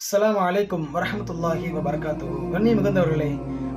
அஸ்ஸலாமு அலைக்கும் வரஹ்மத்துல்லாஹி வபரகாத்துஹு. கண்ணி மிகுந்தவர்களே,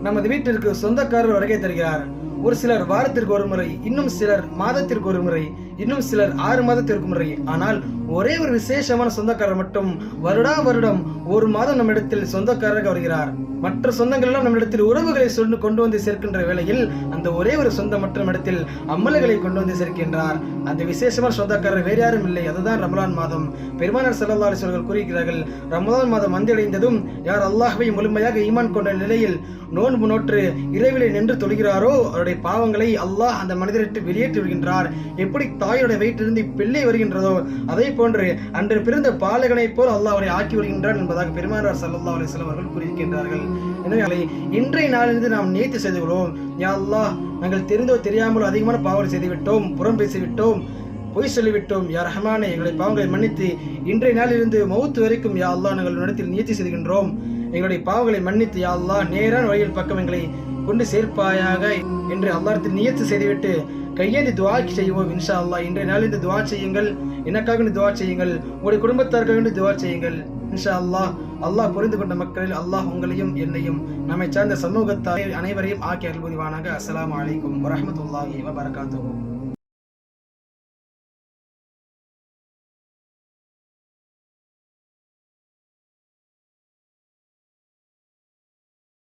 நமது வீட்டிற்கு சொந்தக்காரர் வருகை தருகிறார். ஒரு சிலர் வாரத்திற்கு ஒரு முறை, இன்னும் சிலர் மாதத்திற்கு ஒரு முறை, இன்னும் சிலர் 6 மாதத்திற்கு முறை. ஆனால் ஒரே ஒரு விசேஷமான சொந்தக்காரர் மட்டும் வருடம் ஒரு மாதம் நம்மிடத்தில் சொந்தக்காரராக வருகிறார். மற்ற சொந்தங்கள் எல்லாம் நம்மிடத்தில் உறவுகளை சொல்லி கொண்டு வந்து சேர்க்கின்ற வேளையில் அந்த ஒரே ஒரு சொந்தம் மற்றும் நம்மிடத்தில் அமல்களை கொண்டு வந்து சேர்க்கின்றார். அந்த விசேஷமான சொந்தக்காரர் வேறு யாரும் இல்லை, அதுதான் ரமலான் மாதம். பெருமானார் ஸல்லல்லாஹு அலைஹி வஸல்லம் கூறுகிறார்கள், ரமலான் மாதம் வந்தடைந்ததும் யார் அல்லாஹ்வை முழுமையாக ஈமான் கொண்ட நிலையில் நோன்பு நோற்று இரவிலே நின்று தொழுகிறாரோ அவருடைய பாவங்களை அல்லாஹ் அந்த மனிதரிட்டு வெளியேற்றி விடுகின்றார். எப்படி தாயுடைய வயிற்றிலிருந்து பிள்ளை வருகின்றதோ அதே போன்று அன்று பிறந்த பாலகனை போல் அல்லாஹ் அவரை ஆக்கி வருகின்றார் என்பதாக பெருமானார் ஸல்லல்லாஹு அலைஹி வஸல்லம் அவர்கள் கூறியிருக்கின்றார்கள். எனவே இன்றைய நாளிலிருந்து நாம் நியத்து செய்து கொள்வோம், யா அல்லாஹ், நாங்கள் தெரிந்தோ தெரியாமலோ அதிகமான பாவங்களை செய்துவிட்டோம், புறம் பேசிவிட்டோம், பொய் சொல்லிவிட்டோம். யா ரஹ்மானே, எங்களுடைய பாவங்களை மன்னித்து இன்றைய நாளிலிருந்து மௌத்து வரைக்கும் யா அல்லாஹ் நாங்கள் இடத்தில் நியத்தி செய்கின்றோம். எங்களுடைய பாவங்களை மன்னித்து யா அல்லாஹ் நேரான வழியில் பக்கம் எங்களை கொண்டு சேர்ப்பாயாக என்று அல்லாஹ்விடத்தில் நியத்து செய்துவிட்டு கையேந்தி துஆ செய்வோம். இன்ஷா அல்லாஹ் இன்றைய நாளிலிருந்து துஆ செய்யுங்கள், எனக்காக துஆ செய்யுங்கள், உங்களுடைய குடும்பத்தாருக்காக துஆ செய்யுங்கள். இன்ஷா அல்லாஹ் அல்லாஹ் புரிந்து கொண்ட மக்களில் அல்லாஹ் உங்களையும் என்னையும் நம்மை சார்ந்த சமூகத்தார் அனைவரையும் ஆக்கி அருள்புரிவானாக. அஸ்ஸலாமு அலைக்கும் வரஹ்மத்துல்லாஹி வபரகாத்துஹு.